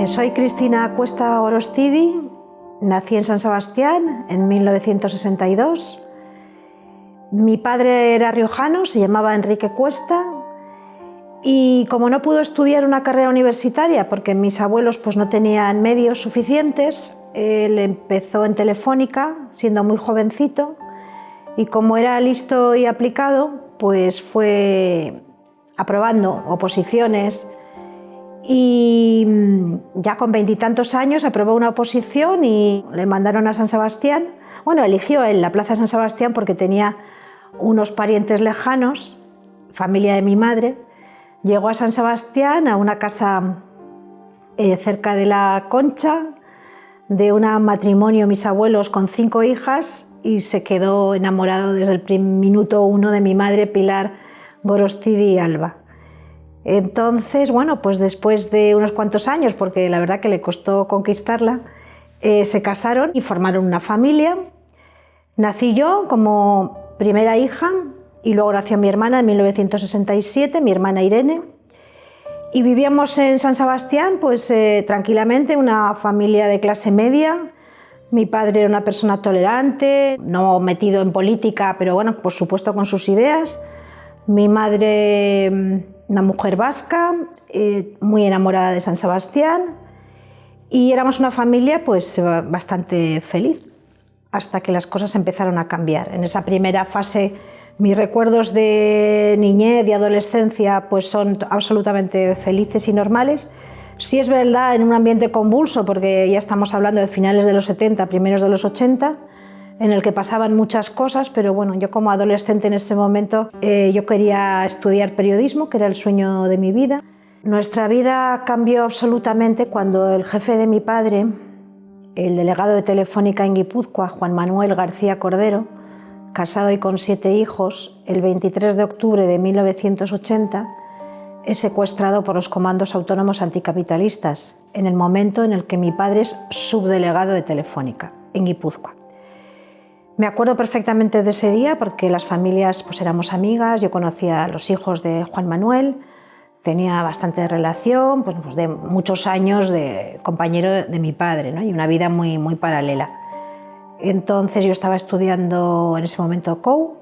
Soy Cristina Cuesta Gorostidi, nací en San Sebastián en 1962. Mi padre era riojano, se llamaba Enrique Cuesta, y como no pudo estudiar una carrera universitaria porque mis abuelos pues, no tenían medios suficientes, él empezó en Telefónica siendo muy jovencito, y como era listo y aplicado, pues fue aprobando oposiciones. Y ya con 20 y tantos años aprobó una oposición y le mandaron a San Sebastián. Bueno, eligió él la Plaza San Sebastián porque tenía unos parientes lejanos, familia de mi madre. Llegó a San Sebastián, a una casa cerca de la Concha, de un matrimonio, mis abuelos, con 5 hijas, y se quedó enamorado desde el minuto 1 de mi madre, Pilar Gorostidi Alba. Entonces, bueno, pues después de unos cuantos años, porque la verdad que le costó conquistarla, se casaron y formaron una familia. Nací yo como primera hija y luego nació mi hermana en 1967, mi hermana Irene. Y vivíamos en San Sebastián pues tranquilamente, una familia de clase media. Mi padre era una persona tolerante, no metido en política, pero bueno, por supuesto con sus ideas. Mi madre, una mujer vasca, muy enamorada de San Sebastián, y éramos una familia pues bastante feliz, hasta que las cosas empezaron a cambiar. En esa primera fase, mis recuerdos de niñez y adolescencia pues son absolutamente felices y normales. Sí es verdad, en un ambiente convulso, porque ya estamos hablando de finales de los 70, primeros de los 80, en el que pasaban muchas cosas, pero bueno, yo como adolescente en ese momento yo quería estudiar periodismo, que era el sueño de mi vida. Nuestra vida cambió absolutamente cuando el jefe de mi padre, el delegado de Telefónica en Guipúzcoa, Juan Manuel García Cordero, casado y con 7 hijos, el 23 de octubre de 1980, es secuestrado por los comandos autónomos anticapitalistas, en el momento en el que mi padre es subdelegado de Telefónica en Guipúzcoa. Me acuerdo perfectamente de ese día porque las familias pues éramos amigas, yo conocía a los hijos de Juan Manuel, tenía bastante relación, pues de muchos años de compañero de mi padre, ¿no? Y una vida muy, muy paralela. Entonces yo estaba estudiando en ese momento COU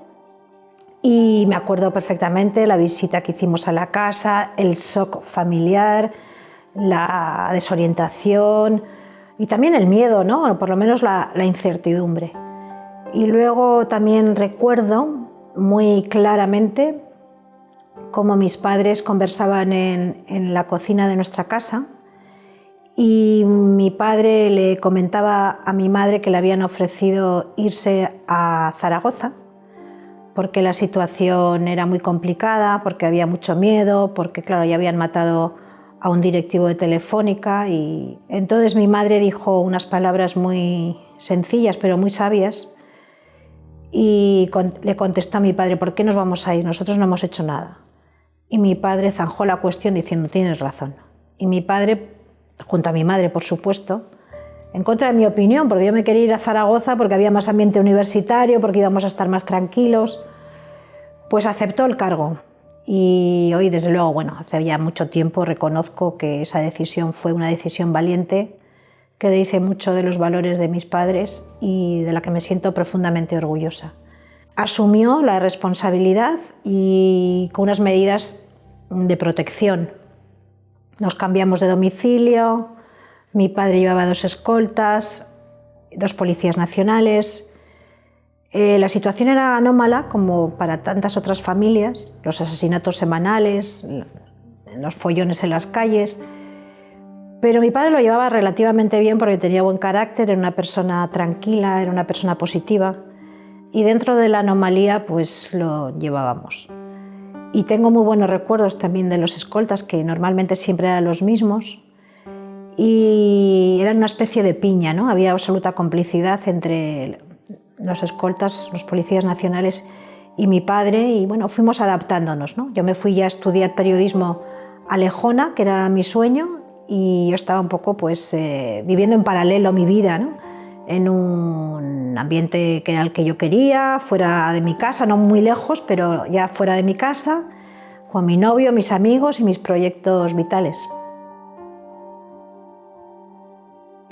y me acuerdo perfectamente la visita que hicimos a la casa, el shock familiar, la desorientación y también el miedo, ¿no? Por lo menos la incertidumbre. Y luego también recuerdo muy claramente cómo mis padres conversaban en la cocina de nuestra casa y mi padre le comentaba a mi madre que le habían ofrecido irse a Zaragoza porque la situación era muy complicada, porque había mucho miedo, porque claro, ya habían matado a un directivo de Telefónica. Y entonces mi madre dijo unas palabras muy sencillas pero muy sabias. Y le contestó a mi padre: ¿por qué nos vamos a ir? Nosotros no hemos hecho nada. Y mi padre zanjó la cuestión diciendo: tienes razón. Y mi padre, junto a mi madre por supuesto, en contra de mi opinión, porque yo me quería ir a Zaragoza porque había más ambiente universitario, porque íbamos a estar más tranquilos, pues aceptó el cargo. Y hoy, desde luego, bueno, hace ya mucho tiempo reconozco que esa decisión fue una decisión valiente, que dice mucho de los valores de mis padres y de la que me siento profundamente orgullosa. Asumió la responsabilidad y con unas medidas de protección. Nos cambiamos de domicilio, mi padre llevaba 2 escoltas, 2 policías nacionales. La situación era anómala como para tantas otras familias, los asesinatos semanales, los follones en las calles. Pero mi padre lo llevaba relativamente bien porque tenía buen carácter, era una persona tranquila, era una persona positiva y dentro de la anomalía pues lo llevábamos. Y tengo muy buenos recuerdos también de los escoltas, que normalmente siempre eran los mismos y eran una especie de piña, ¿no? Había absoluta complicidad entre los escoltas, los policías nacionales y mi padre y bueno, fuimos adaptándonos, ¿no? Yo me fui ya a estudiar periodismo a Lejona, que era mi sueño, y yo estaba un poco pues viviendo en paralelo mi vida, ¿no? En un ambiente que era el que yo quería, fuera de mi casa, no muy lejos, pero ya fuera de mi casa, con mi novio, mis amigos y mis proyectos vitales.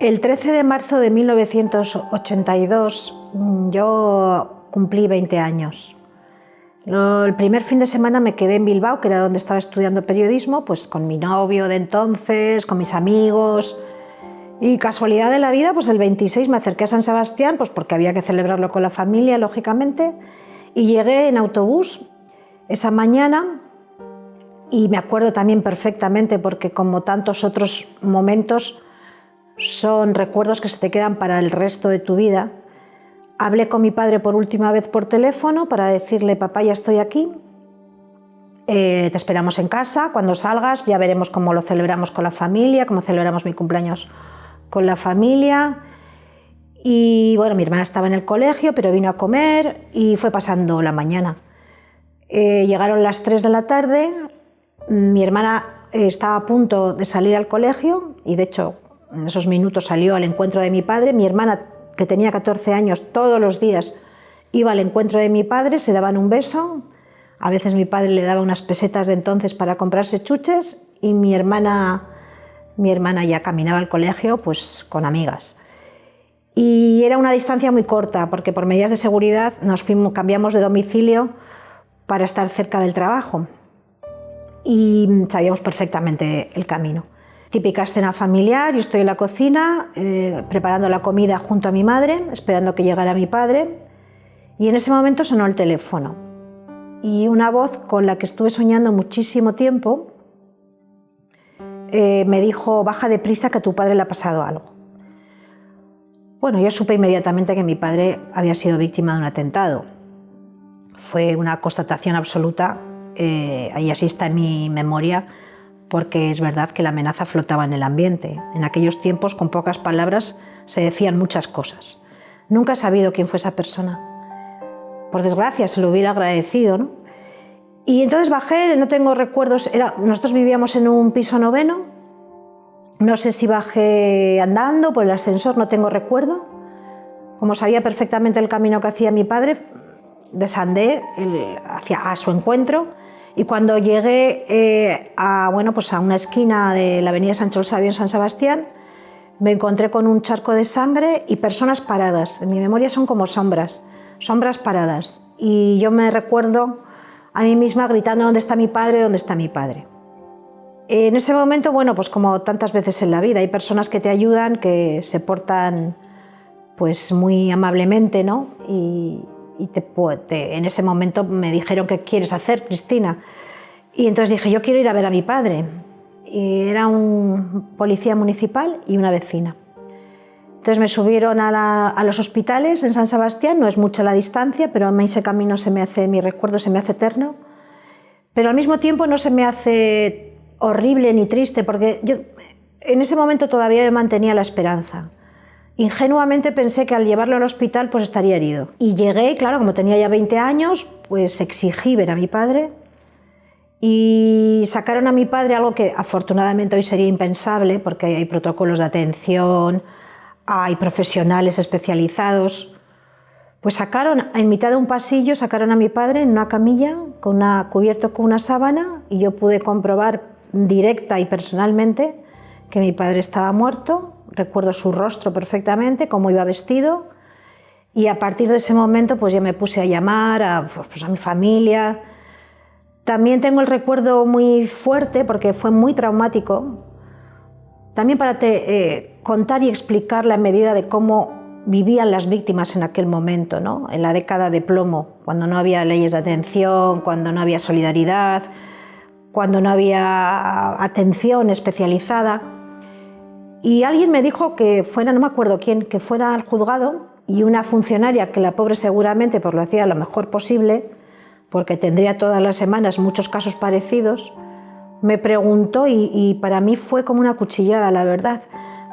El 13 de marzo de 1982 yo cumplí 20 años. El primer fin de semana me quedé en Bilbao, que era donde estaba estudiando periodismo, pues con mi novio de entonces, con mis amigos. Y casualidad de la vida, pues el 26 me acerqué a San Sebastián, pues porque había que celebrarlo con la familia, lógicamente, y llegué en autobús esa mañana. Y me acuerdo también perfectamente, porque como tantos otros momentos, son recuerdos que se te quedan para el resto de tu vida. Hablé con mi padre por última vez por teléfono para decirle: papá, ya estoy aquí, te esperamos en casa, cuando salgas ya veremos cómo lo celebramos con la familia, cómo celebramos mi cumpleaños con la familia. Y bueno, mi hermana estaba en el colegio, pero vino a comer y fue pasando la mañana. Llegaron las 3 de la tarde, mi hermana estaba a punto de salir al colegio y de hecho en esos minutos salió al encuentro de mi padre. Mi hermana, que tenía 14 años, todos los días iba al encuentro de mi padre, se daban un beso. A veces mi padre le daba unas pesetas de entonces para comprarse chuches y mi hermana ya caminaba al colegio pues con amigas. Y era una distancia muy corta porque por medidas de seguridad cambiamos de domicilio para estar cerca del trabajo y sabíamos perfectamente el camino. Típica escena familiar, yo estoy en la cocina preparando la comida junto a mi madre, esperando que llegara mi padre, y en ese momento sonó el teléfono y una voz con la que estuve soñando muchísimo tiempo me dijo: baja deprisa, que a tu padre le ha pasado algo. Bueno, yo supe inmediatamente que mi padre había sido víctima de un atentado. Fue una constatación absoluta, ahí así está en mi memoria, porque es verdad que la amenaza flotaba en el ambiente. En aquellos tiempos, con pocas palabras, se decían muchas cosas. Nunca he sabido quién fue esa persona. Por desgracia, se lo hubiera agradecido, ¿no? Y entonces bajé, no tengo recuerdos, nosotros vivíamos en un piso 9º, no sé si bajé andando por el ascensor, no tengo recuerdo. Como sabía perfectamente el camino que hacía mi padre, desandé a su encuentro. Y cuando llegué a una esquina de la avenida Sancho el Sabio en San Sebastián, me encontré con un charco de sangre y personas paradas. En mi memoria son como sombras paradas. Y yo me recuerdo a mí misma gritando: ¿dónde está mi padre? ¿Dónde está mi padre? En ese momento, bueno, pues como tantas veces en la vida, hay personas que te ayudan, que se portan pues muy amablemente, ¿no? Y en ese momento me dijeron: ¿qué quieres hacer, Cristina? Y entonces dije: yo quiero ir a ver a mi padre. Y era un policía municipal y una vecina. Entonces me subieron a los hospitales en San Sebastián, no es mucha la distancia, pero a mí ese camino mi recuerdo se me hace eterno, pero al mismo tiempo no se me hace horrible ni triste, porque yo en ese momento todavía me mantenía la esperanza. Ingenuamente pensé que al llevarlo al hospital pues estaría herido. Y llegué, claro, como tenía ya 20 años, pues exigí ver a mi padre y sacaron a mi padre, algo que afortunadamente hoy sería impensable porque hay protocolos de atención, hay profesionales especializados. Pues en mitad de un pasillo, sacaron a mi padre en una camilla cubierto con una sábana y yo pude comprobar directa y personalmente que mi padre estaba muerto. Recuerdo su rostro perfectamente, cómo iba vestido, y a partir de ese momento pues ya me puse a llamar a mi familia. También tengo el recuerdo muy fuerte porque fue muy traumático, también para contar y explicar la medida de cómo vivían las víctimas en aquel momento, ¿no? En la década de plomo, cuando no había leyes de atención, cuando no había solidaridad, cuando no había atención especializada. Y alguien me dijo que fuera, no me acuerdo quién, que fuera al juzgado, y una funcionaria, que la pobre seguramente pues lo hacía lo mejor posible, porque tendría todas las semanas muchos casos parecidos, me preguntó, y para mí fue como una cuchillada, la verdad,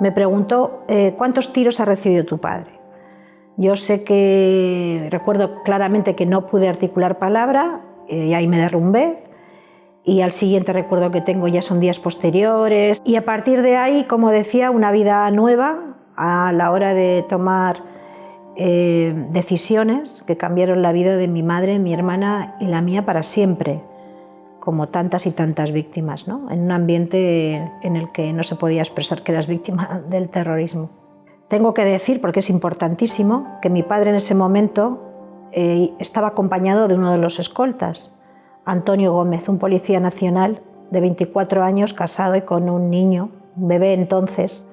me preguntó: ¿cuántos tiros ha recibido tu padre? Yo recuerdo claramente que no pude articular palabra, y ahí me derrumbé. Y al siguiente recuerdo que tengo ya son días posteriores. Y a partir de ahí, como decía, una vida nueva a la hora de tomar decisiones que cambiaron la vida de mi madre, mi hermana y la mía para siempre, como tantas y tantas víctimas, ¿no? En un ambiente en el que no se podía expresar que eras víctima del terrorismo. Tengo que decir, porque es importantísimo, que mi padre en ese momento estaba acompañado de uno de los escoltas, Antonio Gómez, un policía nacional de 24 años, casado y con un niño, un bebé entonces,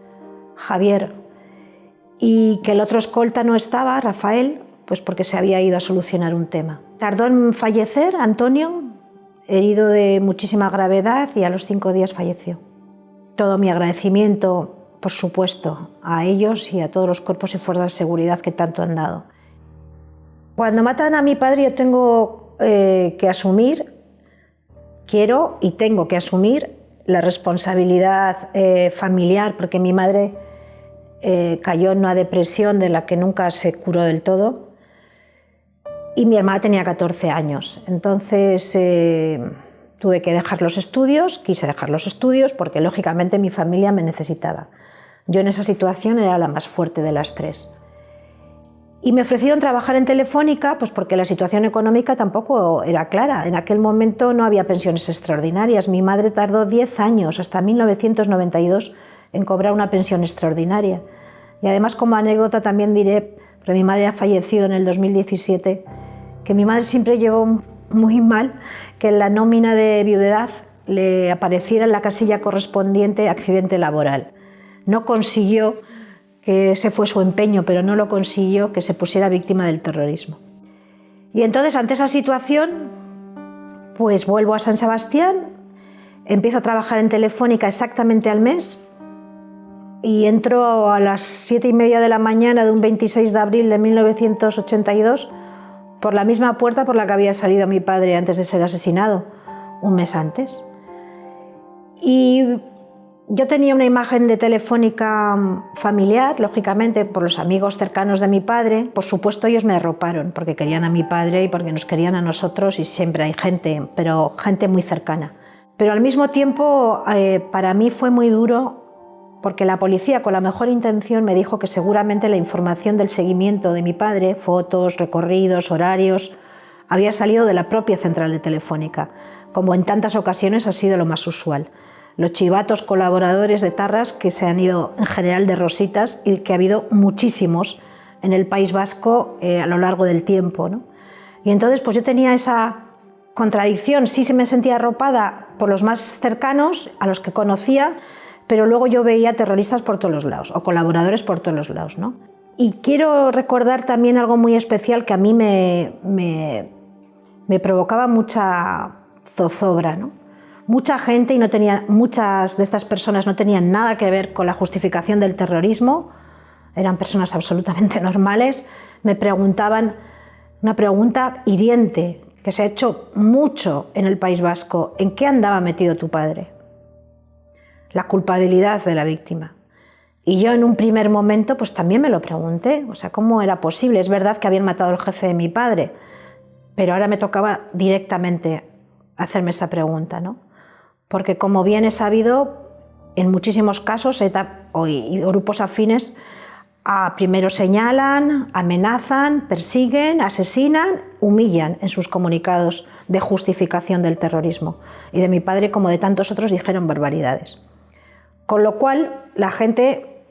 Javier, y que el otro escolta no estaba, Rafael, pues porque se había ido a solucionar un tema. Tardó en fallecer Antonio, herido de muchísima gravedad, y a los 5 días falleció. Todo mi agradecimiento, por supuesto, a ellos y a todos los cuerpos y fuerzas de seguridad que tanto han dado. Cuando matan a mi padre yo tengo que asumir, quiero y tengo que asumir la responsabilidad familiar, porque mi madre cayó en una depresión de la que nunca se curó del todo y mi hermana tenía 14 años. Entonces tuve que dejar los estudios, quise dejar los estudios porque lógicamente mi familia me necesitaba. Yo en esa situación era la más fuerte de las tres. Y me ofrecieron trabajar en Telefónica, pues porque la situación económica tampoco era clara. En aquel momento no había pensiones extraordinarias. Mi madre tardó 10 años, hasta 1992, en cobrar una pensión extraordinaria. Y además, como anécdota también diré, porque mi madre ha fallecido en el 2017, que mi madre siempre llevó muy mal que en la nómina de viudedad le apareciera en la casilla correspondiente accidente laboral. No consiguió, que ese fue su empeño, pero no lo consiguió, que se pusiera víctima del terrorismo. Y entonces, ante esa situación, pues vuelvo a San Sebastián, empiezo a trabajar en Telefónica exactamente al mes y entro a las 7:30 de la mañana de un 26 de abril de 1982 por la misma puerta por la que había salido mi padre antes de ser asesinado, un mes antes. Y yo tenía una imagen de Telefónica familiar, lógicamente por los amigos cercanos de mi padre. Por supuesto ellos me arroparon porque querían a mi padre y porque nos querían a nosotros, y siempre hay gente, pero gente muy cercana. Pero al mismo tiempo para mí fue muy duro porque la policía, con la mejor intención, me dijo que seguramente la información del seguimiento de mi padre, fotos, recorridos, horarios, había salido de la propia central de Telefónica, como en tantas ocasiones ha sido lo más usual. Los chivatos colaboradores de Tarras que se han ido en general de rositas y que ha habido muchísimos en el País Vasco a lo largo del tiempo, ¿no? Y entonces pues yo tenía esa contradicción, sí se me sentía arropada por los más cercanos, a los que conocía, pero luego yo veía terroristas por todos los lados o colaboradores por todos los lados, ¿no? Y quiero recordar también algo muy especial que a mí me provocaba mucha zozobra, ¿no? Mucha gente, y muchas de estas personas no tenían nada que ver con la justificación del terrorismo, eran personas absolutamente normales, me preguntaban una pregunta hiriente que se ha hecho mucho en el País Vasco: ¿en qué andaba metido tu padre? La culpabilidad de la víctima. Y yo en un primer momento pues también me lo pregunté, o sea, ¿cómo era posible? Es verdad que habían matado al jefe de mi padre, pero ahora me tocaba directamente hacerme esa pregunta, ¿no? Porque como bien he sabido, en muchísimos casos ETA y grupos afines primero señalan, amenazan, persiguen, asesinan, humillan en sus comunicados de justificación del terrorismo. Y de mi padre, como de tantos otros, dijeron barbaridades. Con lo cual la gente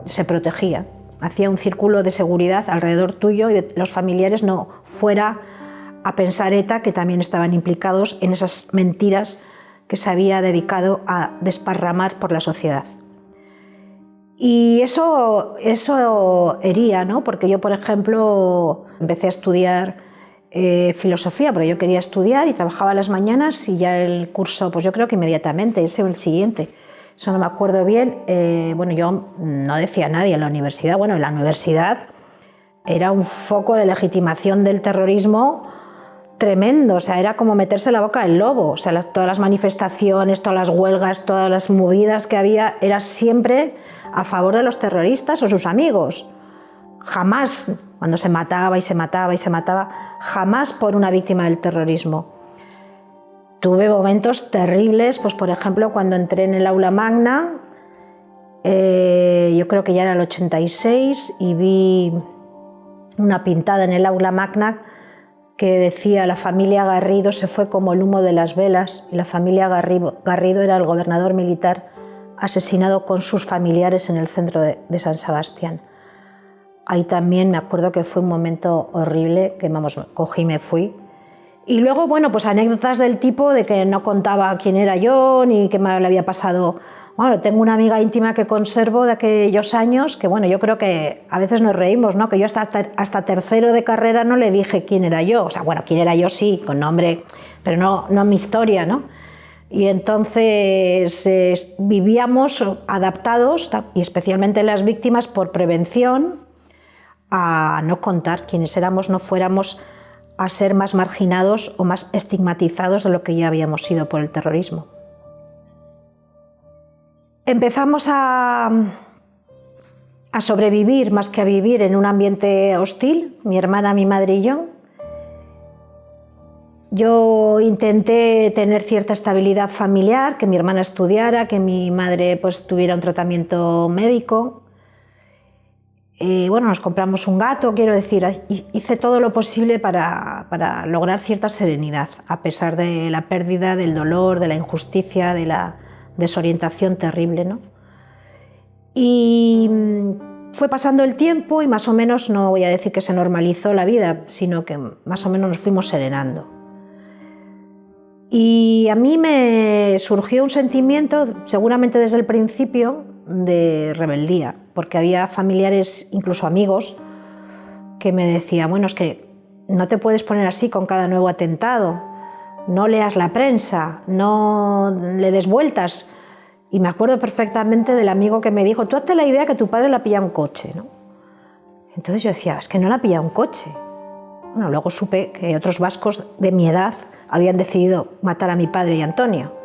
se protegía, hacía un círculo de seguridad alrededor tuyo y de los familiares, no fuera a pensar ETA que también estaban implicados en esas mentiras que se había dedicado a desparramar por la sociedad. Y eso hería, ¿no? Porque yo, por ejemplo, empecé a estudiar filosofía, porque yo quería estudiar y trabajaba a las mañanas, y ya el curso, pues yo creo que inmediatamente, ese o el siguiente, eso no me acuerdo bien. Bueno, yo no decía a nadie en la universidad. Bueno, en la universidad era un foco de legitimación del terrorismo tremendo, o sea, era como meterse en la boca del lobo. O sea, todas las manifestaciones, todas las huelgas, todas las movidas que había, era siempre a favor de los terroristas o sus amigos. Jamás, cuando se mataba y se mataba y se mataba, jamás por una víctima del terrorismo. Tuve momentos terribles, pues por ejemplo, cuando entré en el aula magna, yo creo que ya era el 86, y vi una pintada en el aula magna que decía: la familia Garrido se fue como el humo de las velas, y la familia Garrido era el gobernador militar asesinado con sus familiares en el centro de San Sebastián. Ahí también me acuerdo que fue un momento horrible, que vamos, cogí y me fui. Y luego, bueno, pues anécdotas del tipo de que no contaba quién era yo, ni qué me le había pasado. Bueno, tengo una amiga íntima que conservo de aquellos años, que bueno, yo creo que a veces nos reímos, ¿no? Que yo hasta tercero de carrera no le dije quién era yo. O sea, bueno, quién era yo sí, con nombre, pero no mi historia, ¿no? Y entonces vivíamos adaptados, y especialmente las víctimas, por prevención, a no contar quiénes éramos, no fuéramos a ser más marginados o más estigmatizados de lo que ya habíamos sido por el terrorismo. Empezamos a sobrevivir más que a vivir en un ambiente hostil, mi hermana, mi madre y yo. Yo intenté tener cierta estabilidad familiar, que mi hermana estudiara, que mi madre pues tuviera un tratamiento médico. Bueno, nos compramos un gato, quiero decir, hice todo lo posible para lograr cierta serenidad, a pesar de la pérdida, del dolor, de la injusticia, de la desorientación terrible, ¿no? Y fue pasando el tiempo y más o menos, no voy a decir que se normalizó la vida, sino que más o menos nos fuimos serenando. Y a mí me surgió un sentimiento, seguramente desde el principio, de rebeldía, porque había familiares, incluso amigos, que me decían, bueno, es que no te puedes poner así con cada nuevo atentado, no leas la prensa, no le des vueltas. Y me acuerdo perfectamente del amigo que me dijo, tú hazte la idea que tu padre le ha pillado un coche, ¿no? Entonces yo decía, es que no le ha pillado un coche. Bueno, luego supe que otros vascos de mi edad habían decidido matar a mi padre y a Antonio.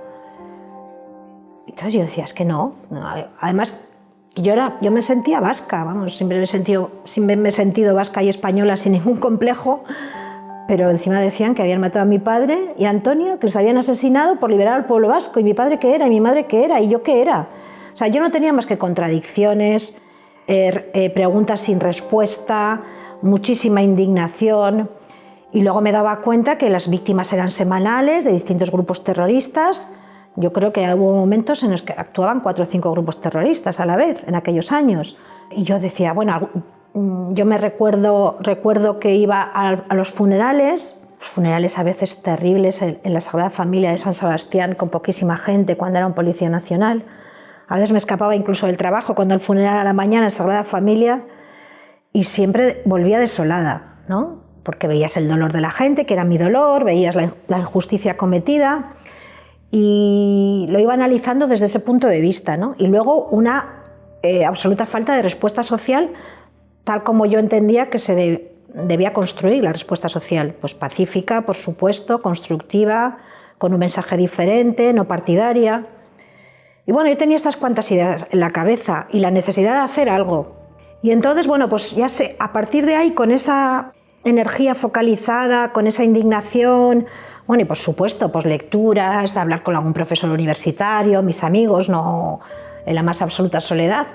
Entonces yo decía, es que no. Además, yo me sentía vasca, vamos, siempre me he sentido vasca y española sin ningún complejo, pero encima decían que habían matado a mi padre y a Antonio, que les habían asesinado por liberar al pueblo vasco, y mi padre qué era, y mi madre qué era, y yo qué era. O sea, yo no tenía más que contradicciones, preguntas sin respuesta, muchísima indignación, y luego me daba cuenta que las víctimas eran semanales de distintos grupos terroristas. Yo creo que hubo momentos en los que actuaban 4 o 5 grupos terroristas a la vez, en aquellos años. Y yo decía, bueno, yo me recuerdo que iba a los funerales a veces terribles en la Sagrada Familia de San Sebastián, con poquísima gente, cuando era un policía nacional. A veces me escapaba incluso del trabajo, cuando el funeral a la mañana en Sagrada Familia, y siempre volvía desolada, ¿no? Porque veías el dolor de la gente, que era mi dolor, veías la injusticia cometida, y lo iba analizando desde ese punto de vista, ¿no? Y luego una absoluta falta de respuesta social, tal como yo entendía que se debía construir la respuesta social, pues pacífica, por supuesto, constructiva, con un mensaje diferente, no partidaria. Y bueno, yo tenía estas cuantas ideas en la cabeza y la necesidad de hacer algo. Y entonces, bueno, pues ya sé, a partir de ahí, con esa energía focalizada, con esa indignación, bueno, y por supuesto, pues lecturas, hablar con algún profesor universitario, mis amigos, no en la más absoluta soledad.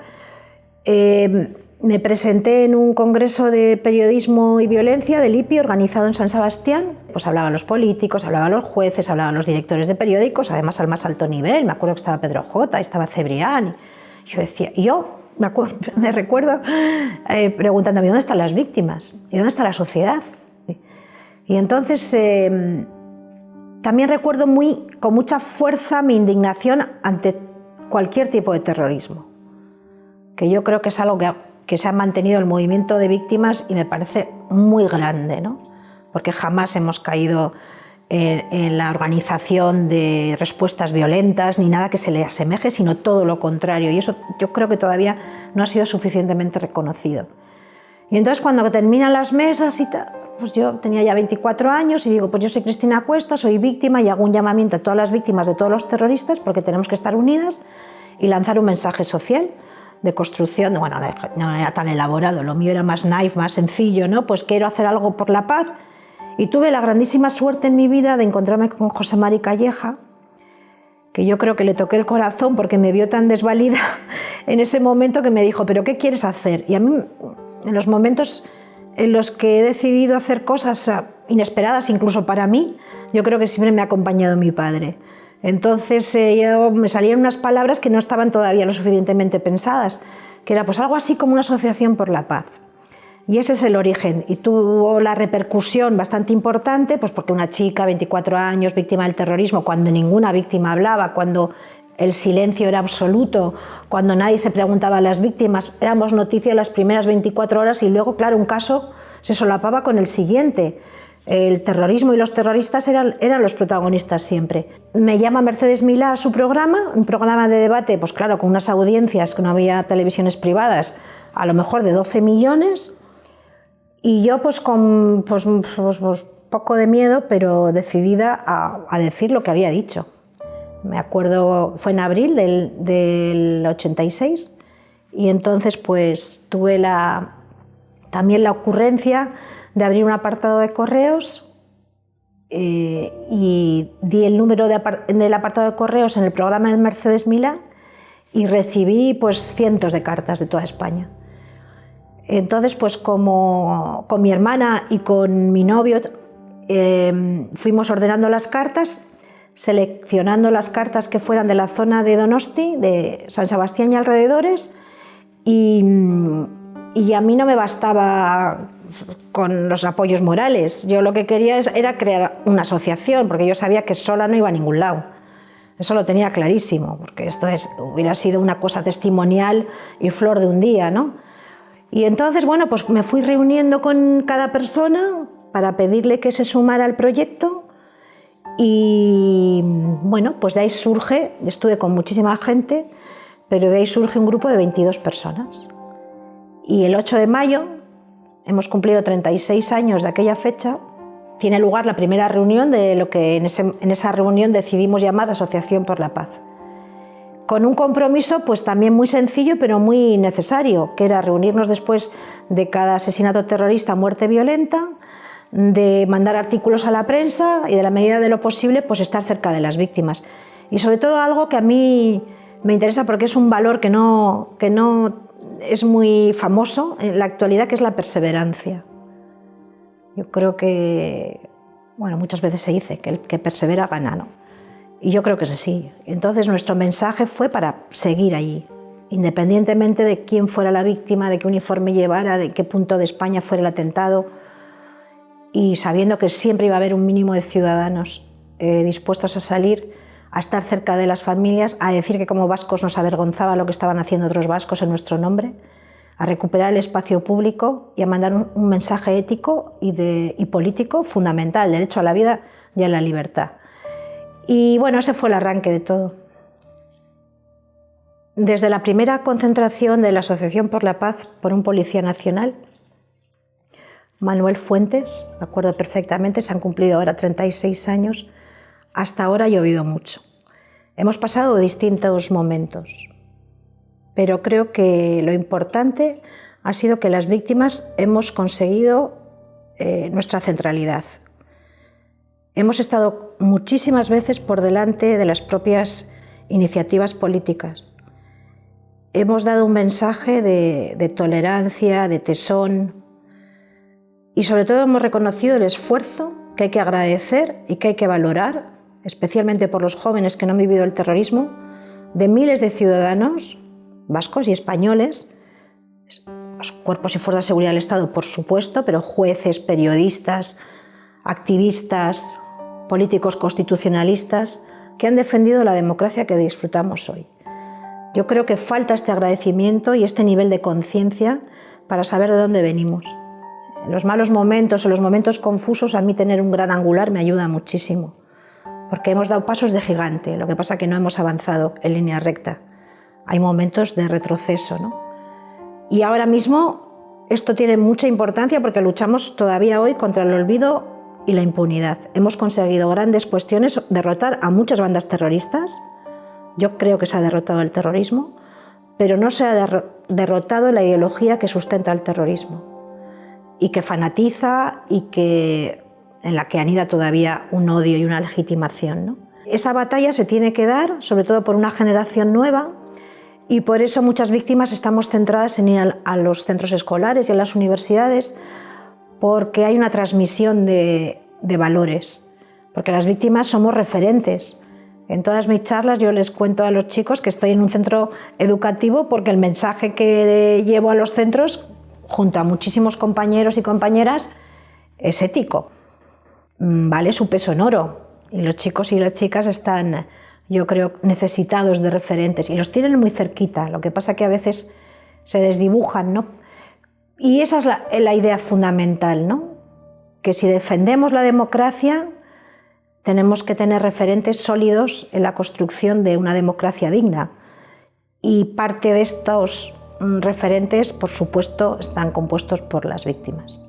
Me presenté en un congreso de periodismo y violencia del IPI organizado en San Sebastián. Pues hablaban los políticos, hablaban los jueces, hablaban los directores de periódicos, además al más alto nivel. Me acuerdo que estaba Pedro J, estaba Cebrián. Yo decía, me recuerdo preguntándome, ¿dónde están las víctimas? ¿Y dónde está la sociedad? Y entonces también recuerdo con mucha fuerza mi indignación ante cualquier tipo de terrorismo, que yo creo que es algo que se ha mantenido el movimiento de víctimas y me parece muy grande, ¿no? Porque jamás hemos caído en la organización de respuestas violentas ni nada que se le asemeje, sino todo lo contrario, y eso yo creo que todavía no ha sido suficientemente reconocido. Y entonces cuando terminan las mesas y tal, pues yo tenía ya 24 años y digo, pues yo soy Cristina Cuesta, soy víctima, y hago un llamamiento a todas las víctimas de todos los terroristas, porque tenemos que estar unidas y lanzar un mensaje social de construcción. Bueno, no era tan elaborado, lo mío era más naif, más sencillo, ¿no? Pues quiero hacer algo por la paz. Y tuve la grandísima suerte en mi vida de encontrarme con José Mari Calleja, que yo creo que le toqué el corazón porque me vio tan desvalida en ese momento, que me dijo, ¿pero qué quieres hacer? Y a mí, en los momentos en los que he decidido hacer cosas inesperadas, incluso para mí, yo creo que siempre me ha acompañado mi padre. Entonces me salían unas palabras que no estaban todavía lo suficientemente pensadas, que era pues algo así como una asociación por la paz. Y ese es el origen, y tuvo la repercusión bastante importante, pues porque una chica, 24 años, víctima del terrorismo, cuando ninguna víctima hablaba, cuando el silencio era absoluto, cuando nadie se preguntaba a las víctimas, éramos noticia las primeras 24 horas y luego, claro, un caso se solapaba con el siguiente. El terrorismo y los terroristas eran los protagonistas siempre. Me llama Mercedes Milá a su programa, un programa de debate, pues claro, con unas audiencias que no había televisiones privadas, a lo mejor de 12 millones, y yo pues con poco de miedo, pero decidida a decir lo que había dicho. Me acuerdo, fue en abril del 86, y entonces pues tuve también la ocurrencia de abrir un apartado de correos y di el número del apartado de correos en el programa de Mercedes Milá y recibí pues cientos de cartas de toda España. Entonces pues como con mi hermana y con mi novio fuimos ordenando las cartas, seleccionando las cartas que fueran de la zona de Donosti, de San Sebastián y alrededores, y a mí no me bastaba con los apoyos morales. Yo lo que quería era crear una asociación, porque yo sabía que sola no iba a ningún lado. Eso lo tenía clarísimo, porque esto hubiera sido una cosa testimonial y flor de un día, ¿no? Y entonces, bueno, pues me fui reuniendo con cada persona para pedirle que se sumara al proyecto y, bueno, pues de ahí surge, estuve con muchísima gente, pero de ahí surge un grupo de 22 personas. Y el 8 de mayo, hemos cumplido 36 años de aquella fecha, tiene lugar la primera reunión de lo que en esa reunión decidimos llamar Asociación por la Paz. Con un compromiso pues también muy sencillo pero muy necesario, que era reunirnos después de cada asesinato terrorista, muerte violenta, de mandar artículos a la prensa y de la medida de lo posible pues estar cerca de las víctimas. Y sobre todo algo que a mí me interesa porque es un valor que no es muy famoso en la actualidad, que es la perseverancia. Yo creo que, bueno, muchas veces se dice que el que persevera gana, ¿no? Y yo creo que es así. Entonces nuestro mensaje fue para seguir allí, independientemente de quién fuera la víctima, de qué uniforme llevara, de qué punto de España fuera el atentado, y sabiendo que siempre iba a haber un mínimo de ciudadanos dispuestos a salir, a estar cerca de las familias, a decir que como vascos nos avergonzaba lo que estaban haciendo otros vascos en nuestro nombre, a recuperar el espacio público y a mandar un mensaje ético y político fundamental, el derecho a la vida y a la libertad. Y bueno, ese fue el arranque de todo. Desde la primera concentración de la Asociación por la Paz por un policía nacional, Manuel Fuentes, me acuerdo perfectamente, se han cumplido ahora 36 años, hasta ahora ha llovido mucho. Hemos pasado distintos momentos, pero creo que lo importante ha sido que las víctimas hemos conseguido nuestra centralidad. Hemos estado muchísimas veces por delante de las propias iniciativas políticas. Hemos dado un mensaje de tolerancia, de tesón, y sobre todo hemos reconocido el esfuerzo que hay que agradecer y que hay que valorar, especialmente por los jóvenes que no han vivido el terrorismo, de miles de ciudadanos vascos y españoles, los cuerpos y fuerzas de seguridad del Estado, por supuesto, pero jueces, periodistas, activistas, políticos constitucionalistas, que han defendido la democracia que disfrutamos hoy. Yo creo que falta este agradecimiento y este nivel de conciencia para saber de dónde venimos. En los malos momentos o los momentos confusos, a mí tener un gran angular me ayuda muchísimo, porque hemos dado pasos de gigante, lo que pasa es que no hemos avanzado en línea recta. Hay momentos de retroceso, ¿no? Y ahora mismo esto tiene mucha importancia porque luchamos todavía hoy contra el olvido y la impunidad. Hemos conseguido grandes cuestiones, derrotar a muchas bandas terroristas. Yo creo que se ha derrotado el terrorismo, pero no se ha derrotado la ideología que sustenta el terrorismo y que fanatiza y en la que anida todavía un odio y una legitimación, ¿no? Esa batalla se tiene que dar, sobre todo por una generación nueva, y por eso muchas víctimas estamos centradas en ir a los centros escolares y a las universidades, porque hay una transmisión de valores, porque las víctimas somos referentes En todas mis charlas yo les cuento a los chicos que estoy en un centro educativo porque el mensaje que llevo a los centros, junto a muchísimos compañeros y compañeras, es ético. Vale su peso en oro. Y los chicos y las chicas están, yo creo, necesitados de referentes y los tienen muy cerquita. Lo que pasa que a veces se desdibujan, ¿no? Y esa es la idea fundamental, ¿no? Que si defendemos la democracia, tenemos que tener referentes sólidos en la construcción de una democracia digna. Y parte de estos referentes, por supuesto, están compuestos por las víctimas.